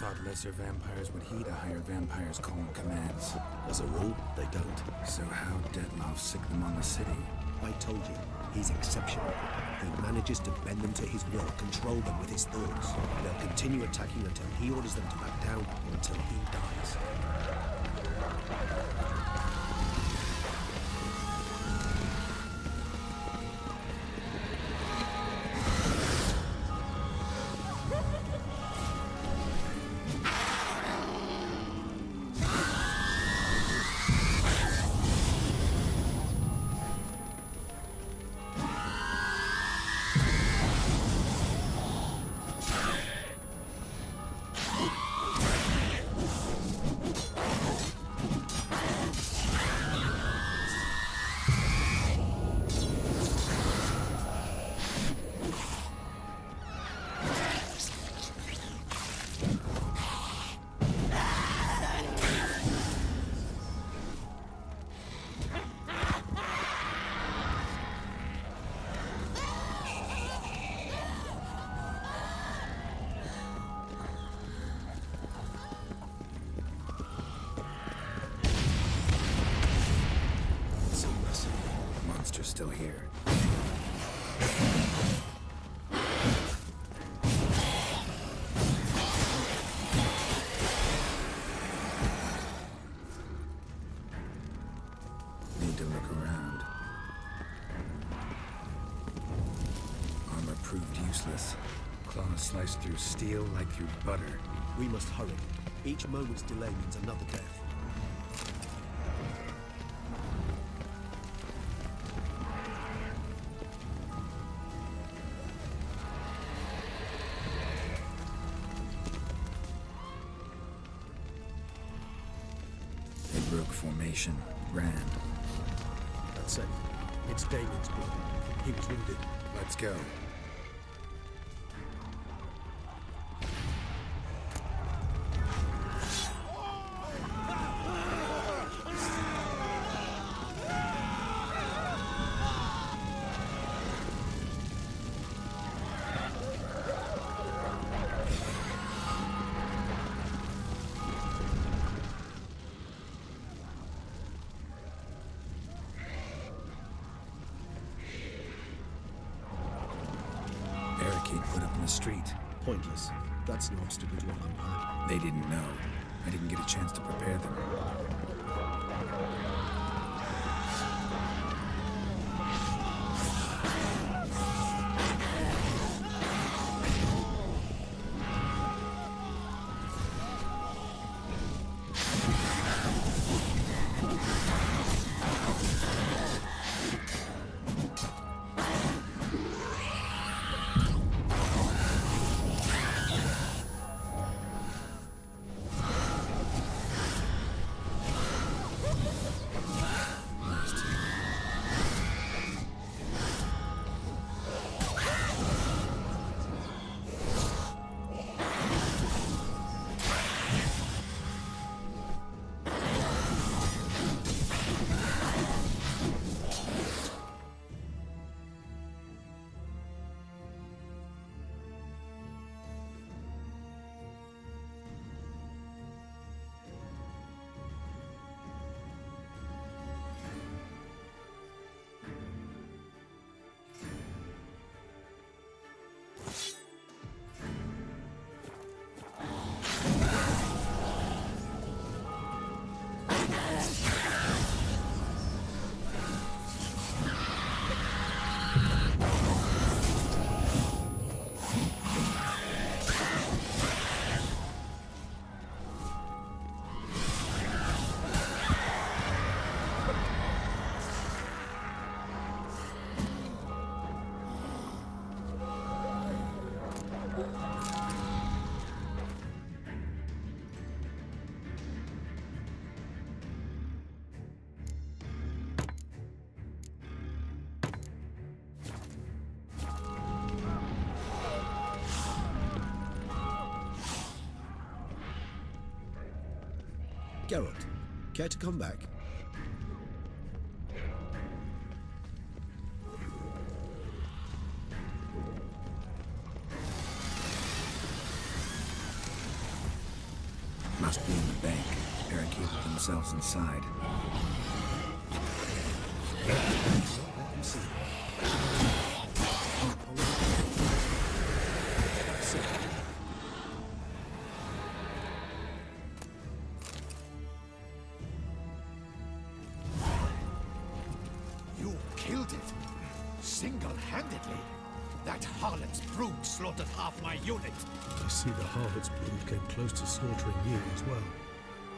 thought lesser vampires would heed a higher vampire's calling commands. As a rule, they don't. So how Detloff sick them on the city? I told you, he's exceptional. He manages to bend them to his will, control them with his thoughts. They'll continue attacking until he orders them to back down, or until he dies. Still here. Need to look around. Armor proved useless. Claws sliced through steel like through butter. We must hurry. Each moment's delay means another death. Formation. Ran. That's it. It's Damien's blood. He was wounded. Let's go. Put up in the street. Pointless. That's an obstacle to our plan. They didn't know. I didn't get a chance to prepare them. Geralt, care to come back? Must be in the bank. Barricaded themselves inside. Let them see. That's it. You killed it. Single-handedly. That harlot's brood slaughtered half my unit. I see the harlot's brood came close to slaughtering you as well.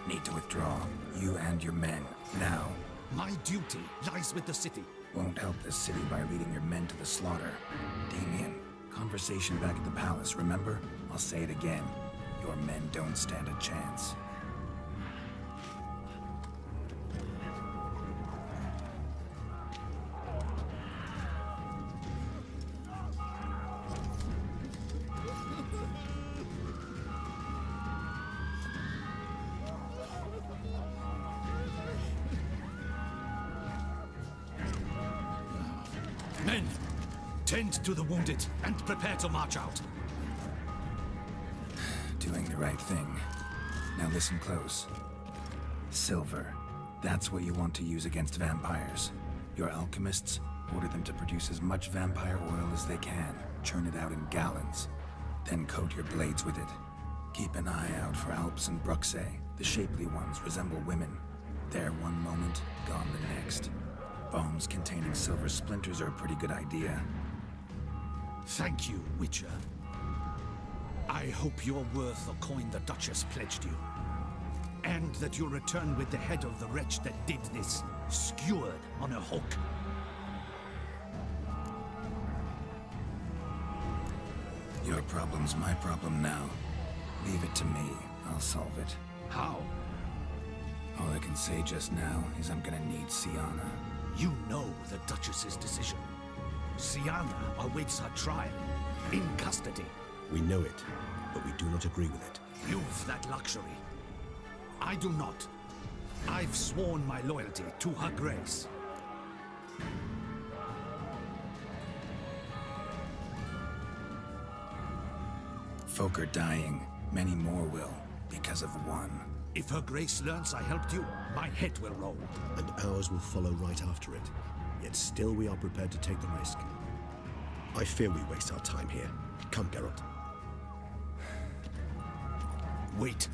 Need to withdraw. You and your men. Now. My duty lies with the city. Won't help this city by leading your men to the slaughter. Damien, conversation back at the palace, remember? I'll say it again. Your men don't stand a chance. Men, tend to the wounded and prepare to march out. Doing the right thing. Now listen close. Silver. That's what you want to use against vampires. Your alchemists, order them to produce as much vampire oil as they can. Churn it out in gallons. Then coat your blades with it. Keep an eye out for Alps and Bruxae. The shapely ones resemble women. There one moment, gone the next. Bombs containing silver splinters are a pretty good idea. Thank you, Witcher. I hope you're worth the coin the Duchess pledged you. And that you'll return with the head of the wretch that did this, skewered on a hook. Your problem's my problem now. Leave it to me. I'll solve it. How? All I can say just now is I'm gonna need Syanna. You know the Duchess's decision. Syanna awaits her trial, in custody. We know it, but we do not agree with it. You've that luxury. I do not. I've sworn my loyalty to her grace. Folk are dying. Many more will, because of one. If her grace learns I helped you, my head will roll. And ours will follow right after it. Yet still we are prepared to take the risk. I fear we waste our time here. Come, Geralt. Wait.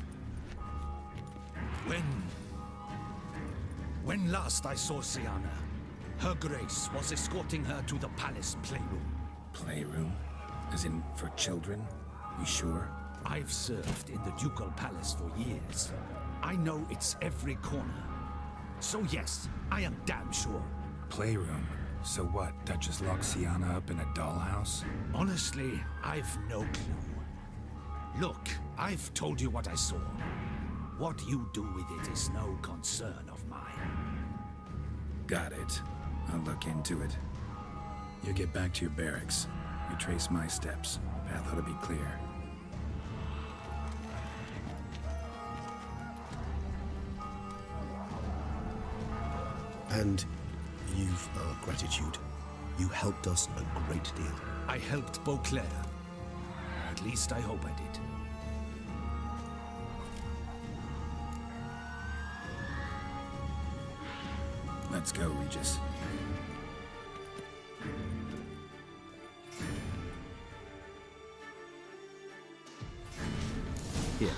When last I saw Syanna, her grace was escorting her to the palace playroom. Playroom? As in, for children? You sure? I've served in the ducal palace for years. I know it's every corner. So yes, I am damn sure. Playroom? So what? Duchess locked Syanna up in a dollhouse? Honestly, I've no clue. Look, I've told you what I saw. What you do with it is no concern of mine. Got it. I'll look into it. You get back to your barracks. Retrace my steps. Path ought to be clear. And you've our gratitude. You helped us a great deal. I helped Beauclair. At least I hope I did. Let's go, Regis. Here,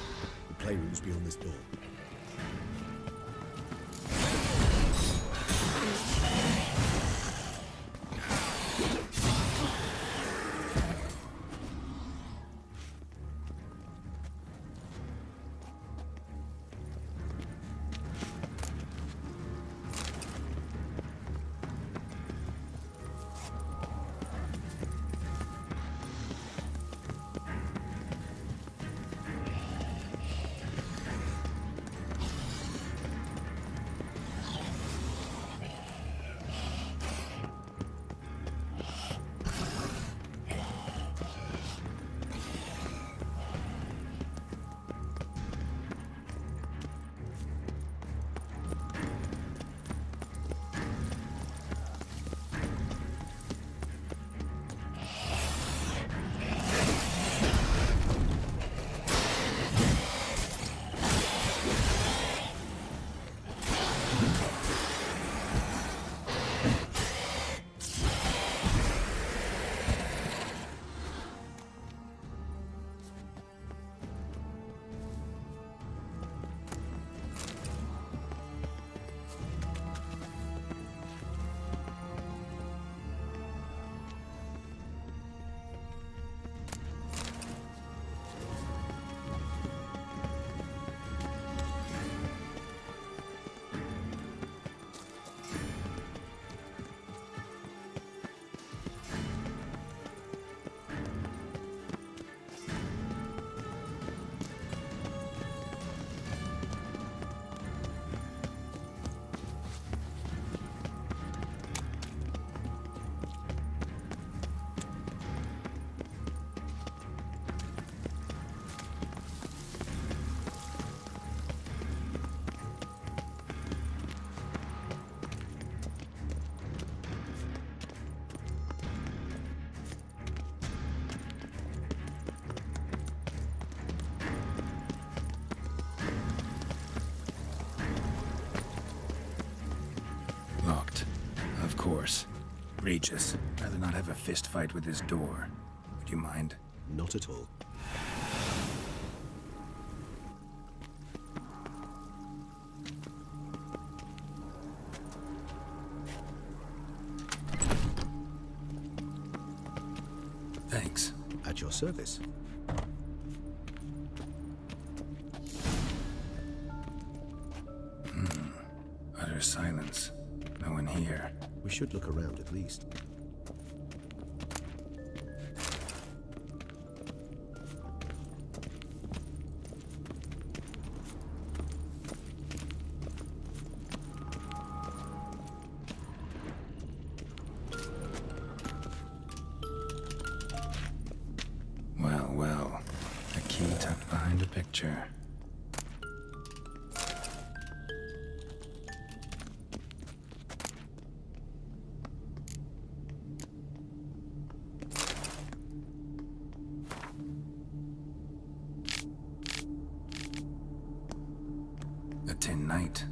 the playroom's beyond this door. Regis, rather not have a fist fight with this door. Would you mind? Not at all. Thanks. At your service. Utter silence. No one here. We should look around at least. Well, well. A key tucked behind a picture. A tin knight.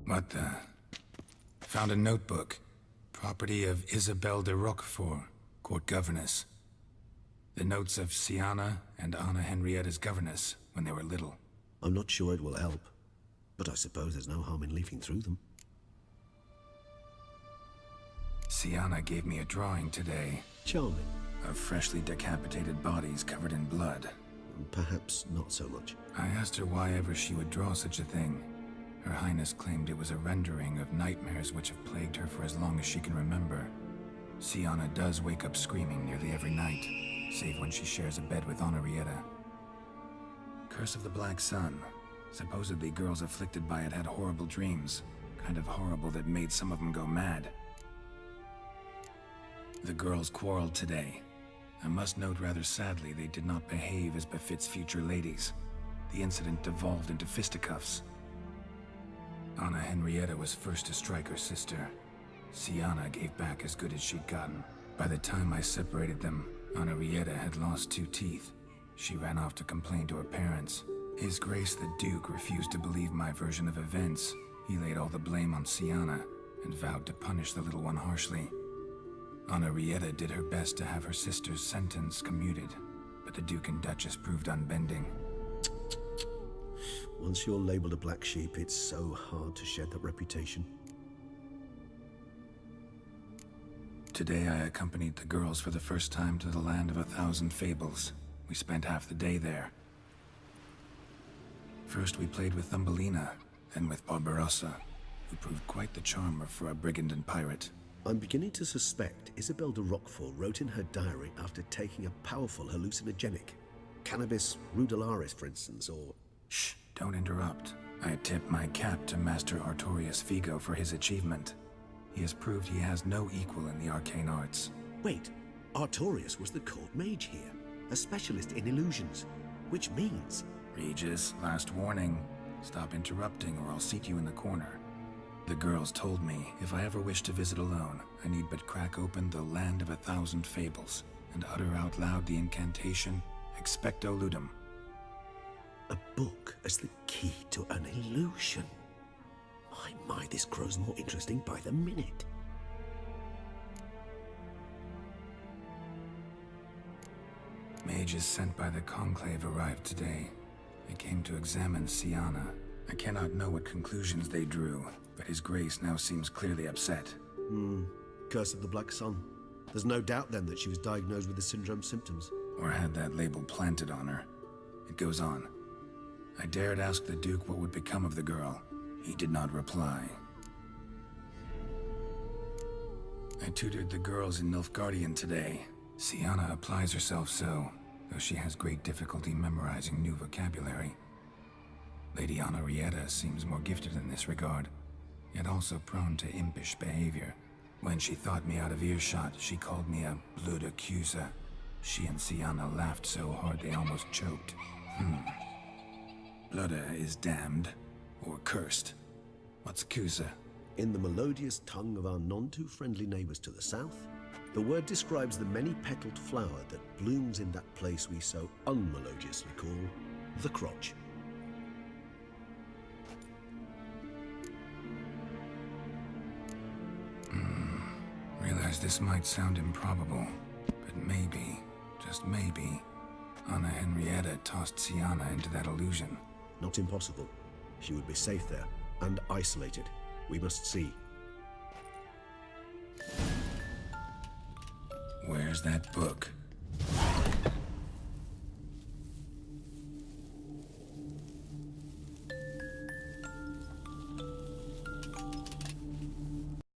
What the? Found a notebook. Property of Isabelle de Roquefort, court governess. The notes of Syanna and Anna Henrietta's governess when they were little. I'm not sure it will help, but I suppose there's no harm in leafing through them. Syanna gave me a drawing today Charming. of freshly decapitated bodies covered in blood. Perhaps not so much. I asked her why ever she would draw such a thing. Her Highness claimed it was a rendering of nightmares which have plagued her for as long as she can remember. Syanna does wake up screaming nearly every night, save when she shares a bed with Henrietta. Curse of the Black Sun. Supposedly girls afflicted by it had horrible dreams. Kind of horrible that made some of them go mad. The girls quarreled today. I must note rather sadly they did not behave as befits future ladies. The incident devolved into fisticuffs. Anna Henrietta was first to strike her sister. Syanna gave back as good as she'd gotten. By the time I separated them, Henrietta had lost 2 teeth. She ran off to complain to her parents. His Grace the Duke refused to believe my version of events. He laid all the blame on Syanna and vowed to punish the little one harshly. Henrietta did her best to have her sister's sentence commuted, but the Duke and Duchess proved unbending. Once you're labeled a black sheep, it's so hard to shed that reputation. Today I accompanied the girls for the first time to the land of 1,000 Fables. We spent half the day there. First we played with Thumbelina, then with Barbarossa, who proved quite the charmer for a brigand and pirate. I'm beginning to suspect Isabelle de Roquefort wrote in her diary after taking a powerful hallucinogenic. Cannabis rudelaris, for instance, or... Shh, don't interrupt. I tip my cap to Master Artorius Vigo for his achievement. He has proved he has no equal in the arcane arts. Wait, Artorius was the court mage here, a specialist in illusions, which means... Regis, last warning. Stop interrupting or I'll seat you in the corner. The girls told me if I ever wish to visit alone, I need but crack open the land of 1,000 Fables and utter out loud the incantation, Expecto Ludum. A book as the key to an illusion. My, this grows more interesting by the minute. Mages sent by the Conclave arrived today. They came to examine Syanna. I cannot know what conclusions they drew, but His Grace now seems clearly upset. Curse of the Black Sun. There's no doubt then that she was diagnosed with the syndrome symptoms. Or had that label planted on her. It goes on. I dared ask the Duke what would become of the girl. He did not reply. I tutored the girls in Nilfgaardian today. Syanna applies herself so, though she has great difficulty memorizing new vocabulary. Lady Henrietta seems more gifted in this regard, yet also prone to impish behavior. When she thought me out of earshot, she called me a blood accuser. She and Syanna laughed so hard they almost choked. Blooda is damned. Or cursed. What's Kusa? In the melodious tongue of our none-too-friendly neighbors to the south, the word describes the many-petaled flower that blooms in that place we so unmelodiously call the crotch. Realize this might sound improbable, but maybe, just maybe, Anna Henrietta tossed Syanna into that illusion. Not impossible. She would be safe there, and isolated. We must see. Where's that book?